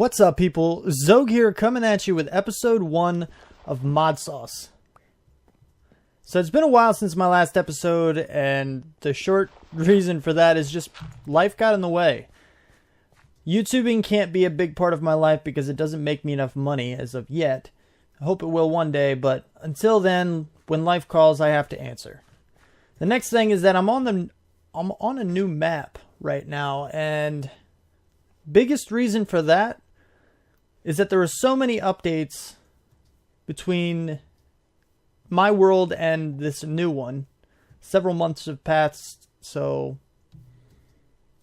What's up, people? Xogue here, coming at you with episode 1 of Mod Sauce. So it's been a while since my last episode, and the short reason for that is just life got in the way. YouTubing can't be a big part of my life because it doesn't make me enough money as of yet. I hope it will one day, but until then, when life calls, I have to answer. The next thing is that I'm on a new map right now, and biggest reason for that is that there are so many updates between my world and this new one. Several months have passed, so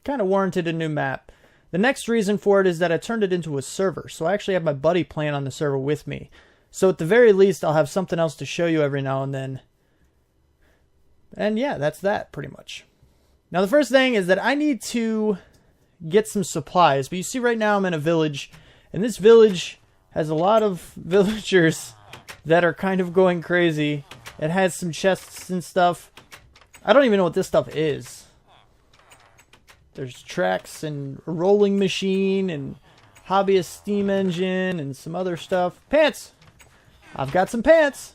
kind of warranted a new map. The next reason for it is that I turned it into a server, so I actually have my buddy playing on the server with me. So at the very least, I'll have something else to show you every now and then. And yeah, that's that pretty much. Now the first thing is that I need to get some supplies, but you see right now I'm in a village, and this village has a lot of villagers that are kind of going crazy. It has some chests and stuff. I don't even know what this stuff is. There's tracks and a rolling machine and hobbyist steam engine and some other stuff. Pants! I've got some pants!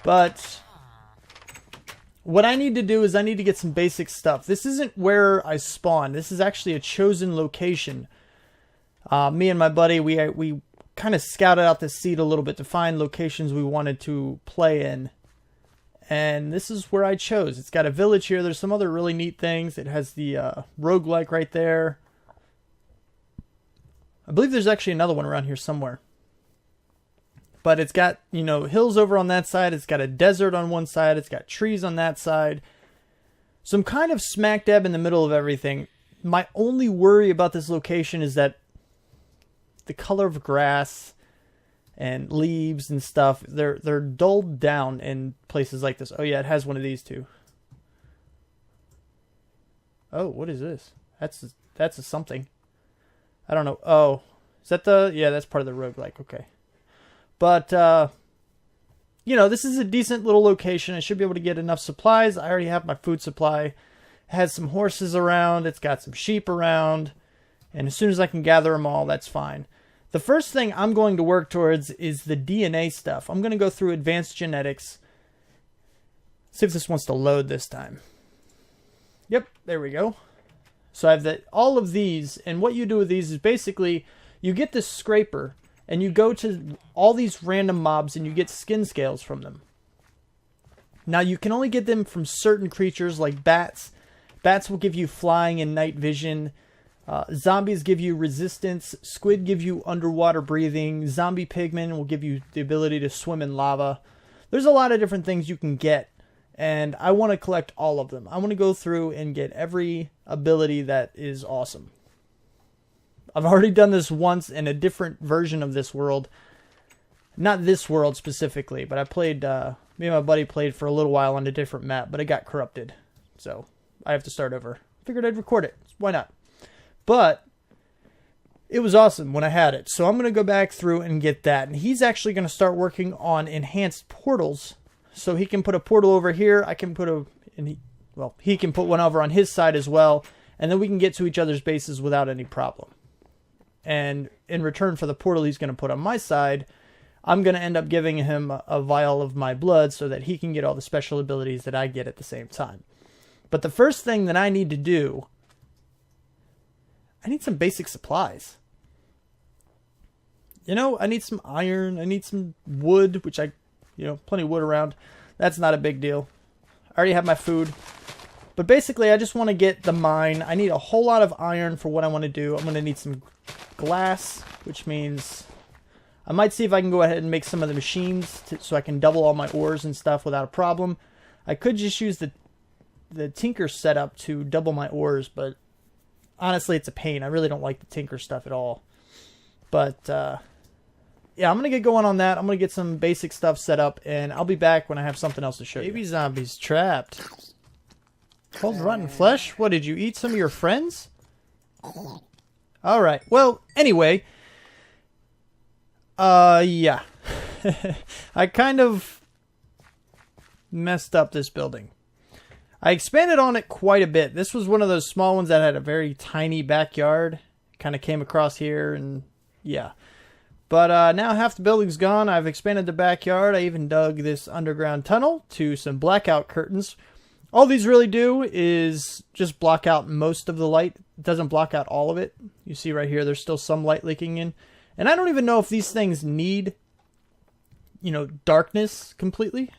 But what I need to do is I need to get some basic stuff. This isn't where I spawn. This is actually a chosen location. Me and my buddy, we kind of scouted out the seed a little bit to find locations we wanted to play in. And this is where I chose. It's got a village here. There's some other really neat things. It has the roguelike right there. I believe there's actually another one around here somewhere. But it's got, you know, hills over on that side. It's got a desert on one side. It's got trees on that side. So I'm kind of smack dab in the middle of everything. My only worry about this location is that the color of grass and leaves and stuff, they're dulled down in places like this. Oh yeah, it has one of these too. Oh, what is this? That's a something. I don't know. Oh, is that the... Yeah, that's part of the roguelike. Okay. But, you know, this is a decent little location. I should be able to get enough supplies. I already have my food supply. It has some horses around. It's got some sheep around. And as soon as I can gather them all, that's fine. The first thing I'm going to work towards is the DNA stuff. I'm going to go through advanced genetics. See if this wants to load this time. Yep, there we go. So I have all of these. And what you do with these is basically you get this scraper. And you go to all these random mobs and you get skin scales from them. Now you can only get them from certain creatures like bats. Bats will give you flying and night vision. Zombies give you resistance. Squid give you underwater breathing. Zombie pigmen will give you the ability to swim in lava. There's a lot of different things you can get. And I want to collect all of them. I want to go through and get every ability that is awesome. I've already done this once in a different version of this world. Not this world specifically, but I played, me and my buddy played for a little while on a different map, but it got corrupted. So I have to start over. Figured I'd record it. Why not? But it was awesome when I had it. So I'm going to go back through and get that. And he's actually going to start working on enhanced portals. So he can put a portal over here. I can put he can put one over on his side as well. And then we can get to each other's bases without any problem. And in return for the portal he's going to put on my side, I'm going to end up giving him a vial of my blood so that he can get all the special abilities that I get at the same time. But the first thing that I need to do, I need some basic supplies. You know, I need some iron, I need some wood, which plenty of wood around. That's not a big deal. I already have my food. But basically, I just want to get the mine. I need a whole lot of iron for what I want to do. I'm going to need some glass, which means I might see if I can go ahead and make some of the machines so I can double all my ores and stuff without a problem. I could just use the tinker setup to double my ores, but honestly, it's a pain. I really don't like the tinker stuff at all. But yeah, I'm going to get going on that. I'm going to get some basic stuff set up, and I'll be back when I have something else to show you. Baby zombies trapped. Cold rotten flesh? What, did you eat some of your friends? Alright, well, anyway. Yeah. I kind of messed up this building. I expanded on it quite a bit. This was one of those small ones that had a very tiny backyard. kind of came across here, and yeah. But now half the building's gone. I've expanded the backyard. I even dug this underground tunnel to some blackout curtains. All these really do is just block out most of the light. It doesn't block out all of it. You see right here, there's still some light leaking in. And I don't even know if these things need, you know, darkness completely.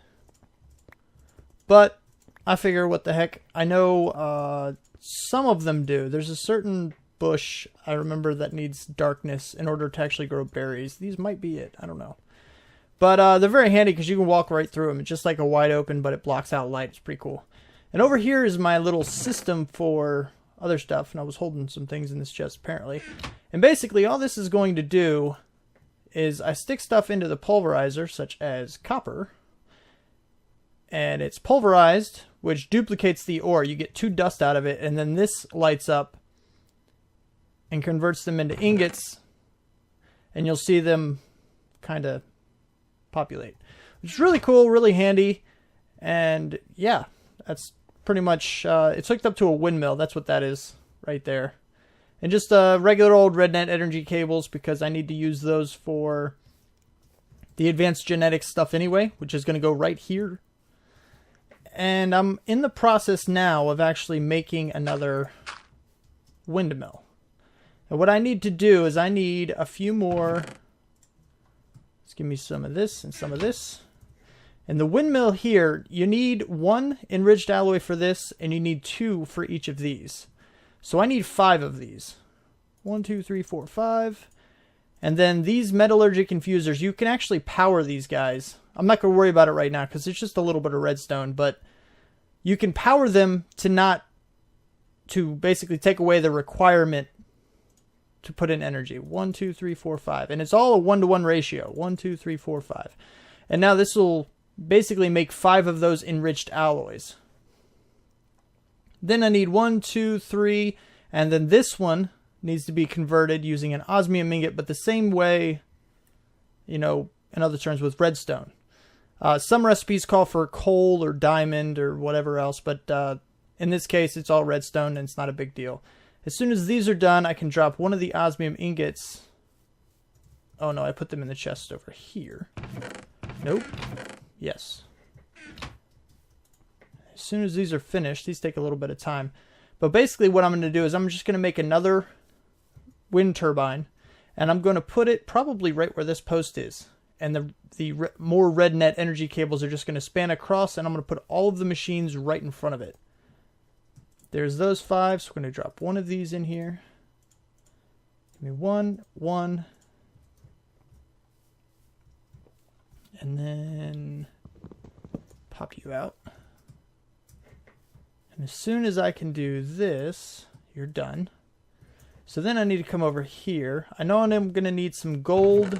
But I figure, what the heck. I know some of them do. There's a certain bush I remember that needs darkness in order to actually grow berries. These might be it. I don't know. But they're very handy because you can walk right through them. It's just like a wide open, but it blocks out light. It's pretty cool. And over here is my little system for other stuff. And I was holding some things in this chest apparently. And basically all this is going to do is I stick stuff into the pulverizer, such as copper. And it's pulverized, which duplicates the ore. You get 2 dust out of it. And then this lights up and converts them into ingots. And you'll see them kind of populate, which is really cool, really handy. And yeah, that's pretty much it's hooked up to a windmill. That's what that is right there. And just regular old RedNet energy cables, because I need to use those for the advanced genetics stuff anyway, which is going to go right here. And I'm in the process now of actually making another windmill. And what I need to do is I need a few more. Let's give me some of this and some of this. And the windmill here, you need 1 enriched alloy for this, and you need 2 for each of these. So I need 5 of these. 1, 2, 3, 4, 5. And then these metallurgic infusers, you can actually power these guys. I'm not going to worry about it right now because it's just a little bit of redstone, but you can power them to basically take away the requirement to put in energy. 1, 2, 3, 4, 5. And it's all a 1-to-1 ratio. 1, 2, 3, 4, 5. And now this will basically make 5 of those enriched alloys. Then I need 1, 2, 3, and then this one needs to be converted using an osmium ingot, but the same way, you know, in other terms with redstone. Some recipes call for coal or diamond or whatever else, but in this case it's all redstone and it's not a big deal. As soon as these are done, I can drop one of the osmium ingots. Oh no, I put them in the chest over here. Nope. Yes. As soon as these are finished, these take a little bit of time. But basically what I'm going to do is I'm just going to make another wind turbine. And I'm going to put it probably right where this post is. And the more RedNet energy cables are just going to span across. And I'm going to put all of the machines right in front of it. There's those 5. So we're going to drop one of these in here. Give me 1, 1. And then pop you out. And as soon as I can do this, you're done. So then I need to come over here. I know I'm going to need some gold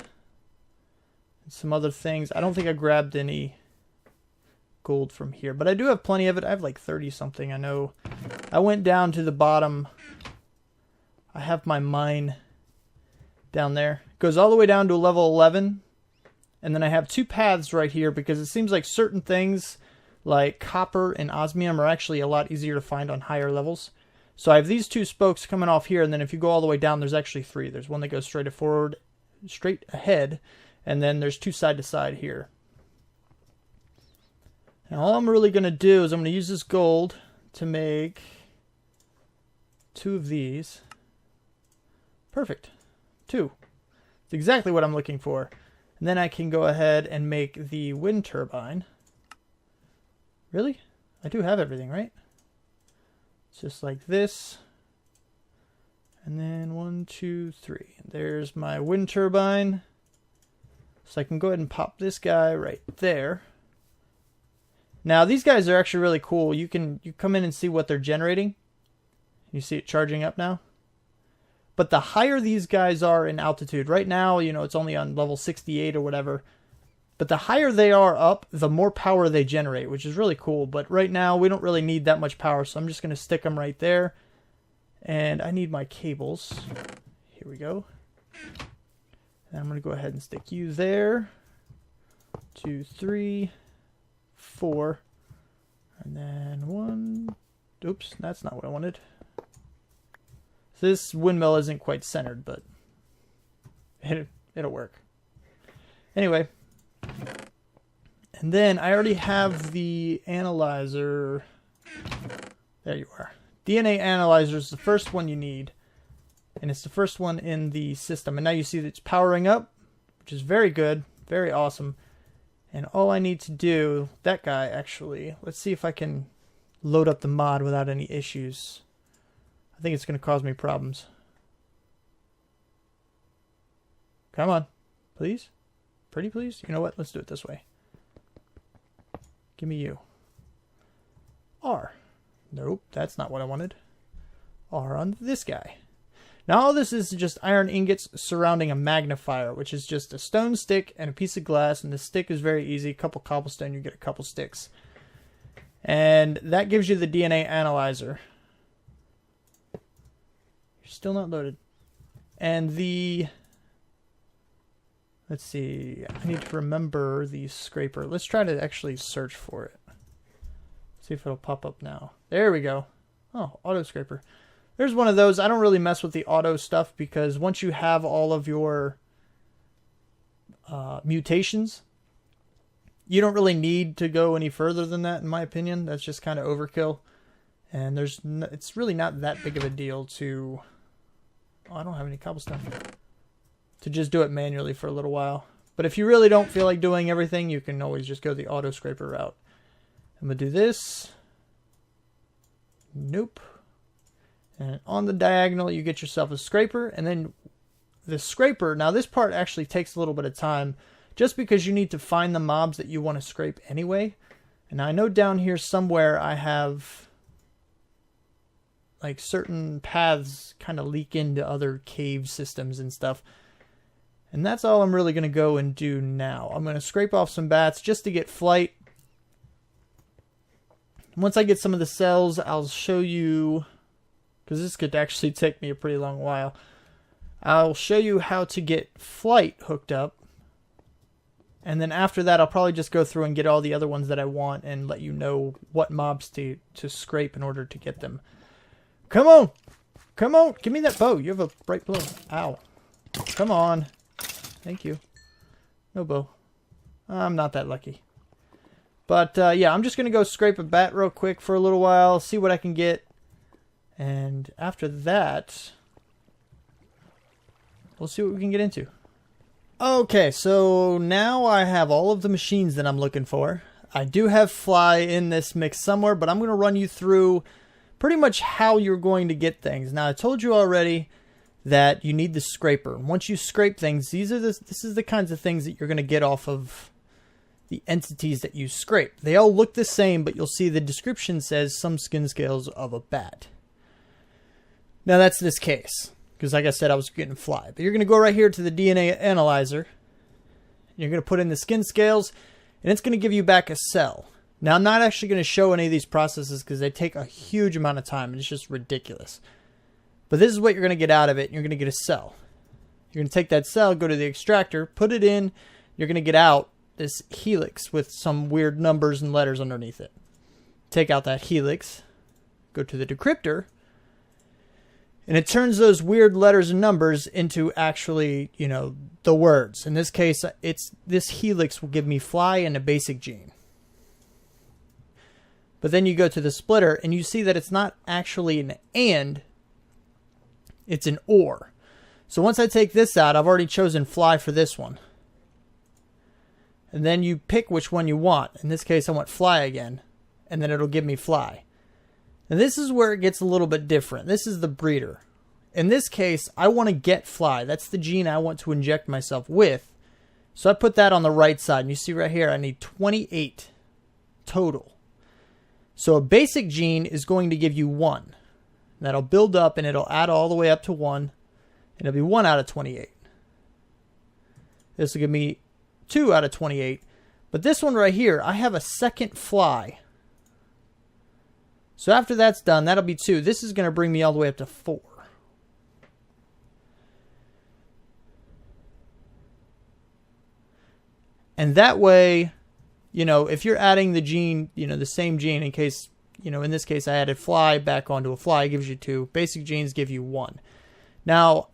and some other things. I don't think I grabbed any gold from here, but I do have plenty of it. I have like 30 something. I know I went down to the bottom. I have my mine down there. It goes all the way down to level 11. And then I have 2 paths right here because it seems like certain things like copper and osmium are actually a lot easier to find on higher levels. So I have these 2 spokes coming off here, and then if you go all the way down, there's actually 3. There's one that goes straight ahead, and then there's 2 side to side here. And all I'm really going to do is I'm going to use this gold to make 2 of these. Perfect. 2. It's exactly what I'm looking for. And then I can go ahead and make the wind turbine. Really? I do have everything, right? It's just like this. And then 1, 2, 3. There's my wind turbine. So I can go ahead and pop this guy right there. Now these guys are actually really cool. You come in and see what they're generating. You see it charging up now. But the higher these guys are in altitude, right now, you know, it's only on level 68 or whatever. But the higher they are up, the more power they generate, which is really cool. But right now, we don't really need that much power, so I'm just going to stick them right there. And I need my cables. Here we go. And I'm going to go ahead and stick you there. 2, 3, 4. And then 1. Oops, that's not what I wanted. So this windmill isn't quite centered, but it'll work. Anyway. And then I already have the analyzer. There you are. DNA analyzer is the first one you need. And it's the first one in the system. And now you see that it's powering up, which is very good. Very awesome. And all I need to do, that guy actually, let's see if I can load up the mod without any issues. I think it's going to cause me problems. Come on. Please? Pretty please? You know what? Let's do it this way. Give me you. R. Nope, that's not what I wanted. R on this guy. Now all this is just iron ingots surrounding a magnifier, which is just a stone stick and a piece of glass, and the stick is very easy. A couple cobblestone, you get a couple sticks. And that gives you the DNA analyzer. You're still not loaded. And the... Let's see, I need to remember the scraper. Let's try to actually search for it. See if it'll pop up now. There we go. Oh, auto scraper. There's one of those. I don't really mess with the auto stuff because once you have all of your mutations, you don't really need to go any further than that, in my opinion. That's just kind of overkill. And it's really not that big of a deal to... Oh, I don't have any cobblestone. To just do it manually for a little while. But if you really don't feel like doing everything, you can always just go the auto scraper route. I'm going to do this. Nope. And on the diagonal, you get yourself a scraper. And then the scraper, now this part actually takes a little bit of time. Just because you need to find the mobs that you want to scrape anyway. And I know down here somewhere I have... like certain paths kind of leak into other cave systems and stuff. And that's all I'm really going to go and do now. I'm going to scrape off some bats just to get flight. Once I get some of the cells, I'll show you, because this could actually take me a pretty long while. I'll show you how to get flight hooked up. And then after that, I'll probably just go through and get all the other ones that I want and let you know what mobs to scrape in order to get them. Come on! Come on! Give me that bow. You have a bright bow. Ow. Come on. Thank you. No bow. I'm not that lucky. But, yeah, I'm just going to go scrape a bat real quick for a little while, see what I can get. And after that, we'll see what we can get into. Okay, so now I have all of the machines that I'm looking for. I do have fly in this mix somewhere, but I'm going to run you through pretty much how you're going to get things. Now, I told you already that you need the scraper. Once you scrape things, this is the kinds of things that you're going to get off of the entities that you scrape. They all look the same, but you'll see the description says some skin scales of a bat. Now, that's this case, because like I said, I was getting fly. But you're going to go right here to the DNA analyzer. You're going to put in the skin scales, and it's going to give you back a cell. Now, I'm not actually going to show any of these processes because they take a huge amount of time, and it's just ridiculous. But this is what you're going to get out of it, and you're going to get a cell. You're going to take that cell, go to the extractor, put it in, you're going to get out this helix with some weird numbers and letters underneath it. Take out that helix, go to the decryptor, and it turns those weird letters and numbers into actually, you know, the words. In this case, this helix will give me fly and a basic gene. But then you go to the splitter and you see that it's not actually an and, it's an or. So once I take this out, I've already chosen fly for this one. And then you pick which one you want. In this case, I want fly again. And then it'll give me fly. And this is where it gets a little bit different. This is the breeder. In this case, I want to get fly. That's the gene I want to inject myself with. So I put that on the right side. And you see right here, I need 28 total. So a basic gene is going to give you 1. That'll build up and it'll add all the way up to 1. And it'll be 1 out of 28. This will give me 2 out of 28. But this one right here, I have a second fly. So after that's done, that'll be 2. This is going to bring me all the way up to 4. And that way, you know, if you're adding the gene, you know, the same gene in case you know, in this case, I added fly back onto a fly. It gives you 2. Basic genes give you 1. Now,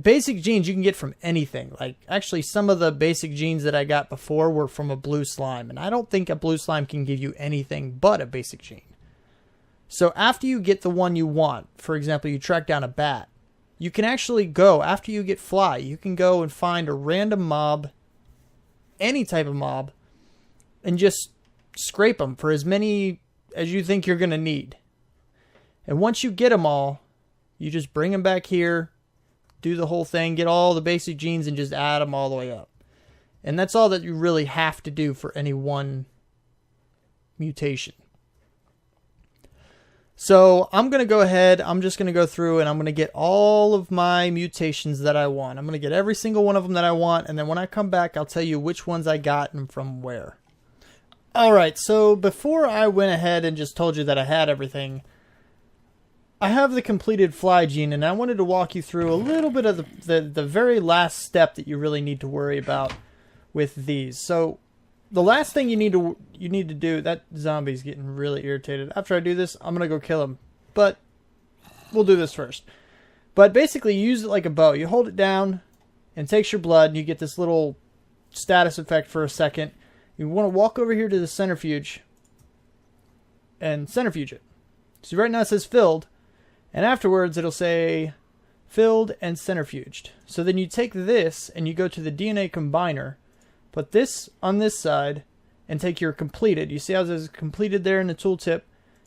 basic genes you can get from anything. Like, actually, some of the basic genes that I got before were from a blue slime. And I don't think a blue slime can give you anything but a basic gene. So after you get the one you want, for example, you track down a bat, you can actually go, after you get fly, you can go and find a random mob, any type of mob, and just scrape them for as many as you think you're going to need. And once you get them all, you just bring them back here, do the whole thing, get all the basic genes, and just add them all the way up. And that's all that you really have to do for any one mutation. So I'm going to go ahead, I'm just going to go through and I'm going to get all of my mutations that I want. I'm going to get every single one of them that I want, and then when I come back, I'll tell you which ones I got and from where. Alright, so before I went ahead and just told you that I had everything, I have the completed fly gene, and I wanted to walk you through a little bit of the very last step that you really need to worry about with these. So the last thing you need to do, that zombie's getting really irritated. After I do this, I'm going to go kill him. But we'll do this first. But basically, you use it like a bow. You hold it down, and it takes your blood, and you get this little status effect for a second. You want to walk over here to the centrifuge and centrifuge it. So right now it says filled, and afterwards it'll say filled and centrifuged. So then you take this and you go to the DNA combiner, put this on this side, and take your completed. You see how there's completed there in the tooltip,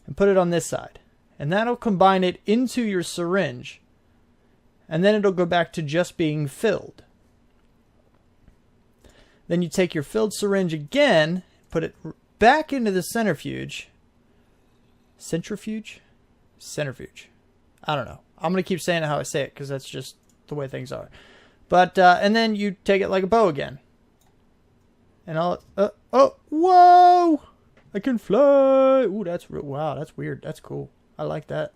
and put it on this side. And that'll combine it into your syringe. And then it'll go back to just being filled. Then you take your filled syringe again, put it back into the centrifuge. Centrifuge? Centrifuge. I don't know. I'm going to keep saying it how I say it because that's just the way things are. But, and then you take it like a bow again. And I'll, oh, whoa! I can fly! Ooh, wow, that's weird. That's cool. I like that.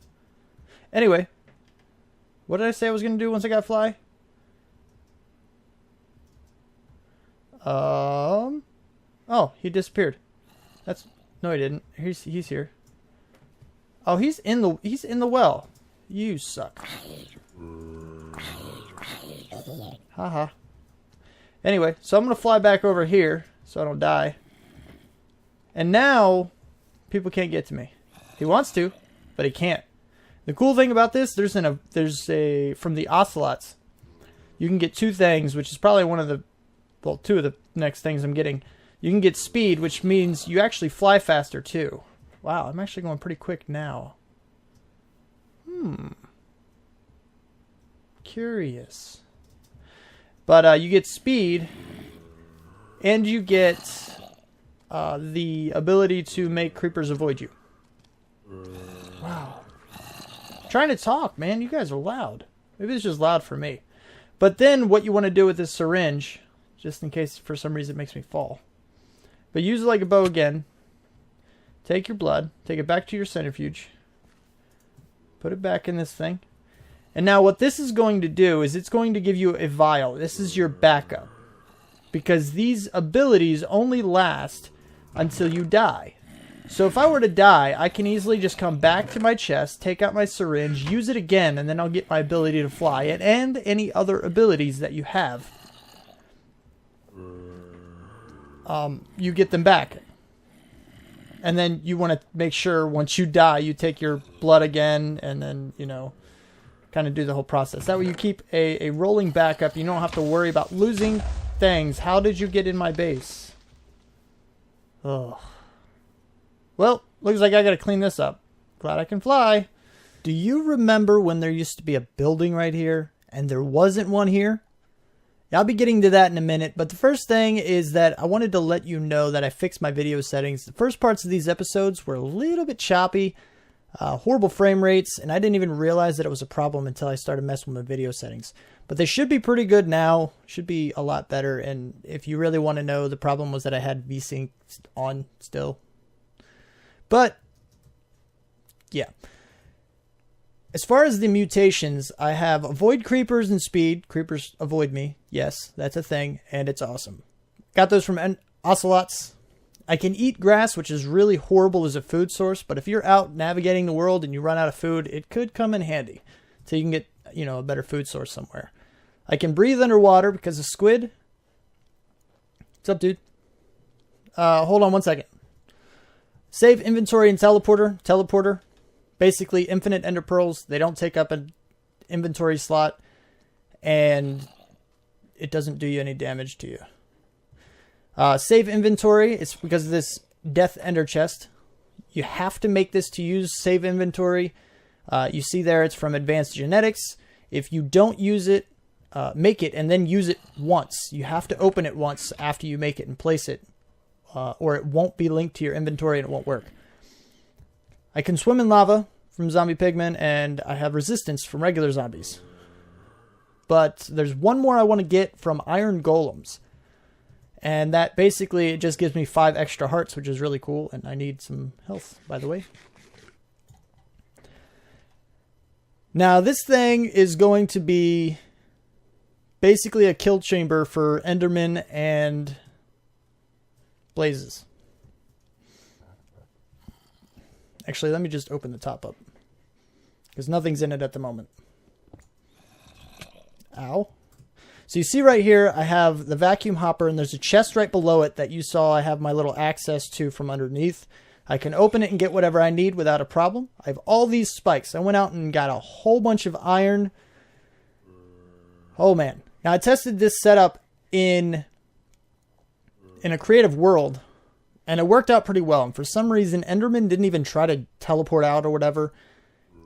Anyway, what did I say I was going to do once I got fly? Oh, he disappeared. No, he didn't. He's here. Oh, he's in the well. You suck. Haha. Anyway, so I'm going to fly back over here so I don't die. And now people can't get to me. He wants to, but he can't. The cool thing about this, there's from the ocelots, you can get 2 things, which is probably two of the next things I'm getting. You can get speed, which means you actually fly faster too. Wow, I'm actually going pretty quick now. Curious. But you get speed, and you get the ability to make creepers avoid you. Wow. I'm trying to talk, man. You guys are loud. Maybe it's just loud for me. But then what you want to do with this syringe, just in case for some reason it makes me fall. But use it like a bow again. Take your blood, take it back to your centrifuge. Put it back in this thing. And now what this is going to do is it's going to give you a vial. This is your backup. Because these abilities only last until you die. So if I were to die, I can easily just come back to my chest, take out my syringe, use it again, and then I'll get my ability to fly. And any other abilities that you have. You get them back. And then you want to make sure once you die, you take your blood again, and then, you know, kind of do the whole process. That way you keep a rolling backup. You don't have to worry about losing things. How did you get in my base? Ugh. Well, looks like I got to clean this up. Glad I can fly. Do you remember when there used to be a building right here, and there wasn't one here? I'll be getting to that in a minute, but the first thing is that I wanted to let you know that I fixed my video settings. The first parts of these episodes were a little bit choppy, horrible frame rates, and I didn't even realize that it was a problem until I started messing with my video settings. But they should be pretty good now, should be a lot better, and if you really want to know, the problem was that I had VSync on still. But, yeah. As far as the mutations, I have avoid creepers and speed. Creepers avoid me. Yes, that's a thing, and it's awesome. Got those from ocelots. I can eat grass, which is really horrible as a food source, but if you're out navigating the world and you run out of food, it could come in handy. So you can get, a better food source somewhere. I can breathe underwater because of squid. What's up, dude? Hold on one second. Save inventory and teleporter. Basically infinite ender pearls. They don't take up an inventory slot, and it doesn't do you any damage to you. Save inventory. It's because of this death ender chest. You have to make this to use save inventory. You see there, it's from advanced genetics. If you don't use it, make it and then use it once. You have to open it once after you make it and place it, or it won't be linked to your inventory and it won't work. I can swim in lava from zombie pigmen, and I have resistance from regular zombies. But there's one more I want to get from iron golems. And that basically, it just gives me 5 extra hearts, which is really cool. And I need some health, by the way. Now, this thing is going to be basically a kill chamber for Endermen and Blazes. Actually, let me just open the top up, because nothing's in it at the moment. Ow. So you see right here, I have the vacuum hopper, and there's a chest right below it that you saw I have my little access to from underneath. I can open it and get whatever I need without a problem. I have all these spikes. I went out and got a whole bunch of iron. Oh, man. Now, I tested this setup in a creative world, and it worked out pretty well. And for some reason, Enderman didn't even try to teleport out or whatever,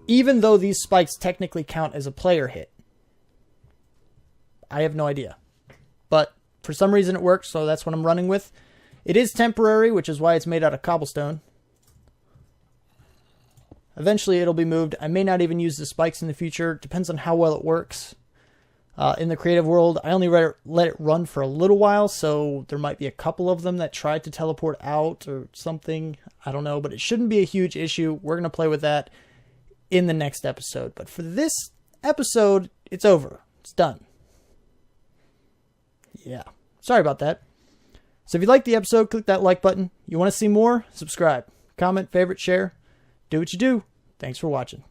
even though these spikes technically count as a player hit. I have no idea. But for some reason it works, so that's what I'm running with. It is temporary, which is why it's made out of cobblestone. Eventually it'll be moved. I may not even use the spikes in the future. Depends on how well it works. In the creative world, I only let it run for a little while, so there might be a couple of them that tried to teleport out or something. I don't know, but it shouldn't be a huge issue. We're going to play with that in the next episode. But for this episode, it's over. It's done. Yeah. Sorry about that. So if you liked the episode, click that like button. You want to see more? Subscribe. Comment, favorite, share. Do what you do. Thanks for watching.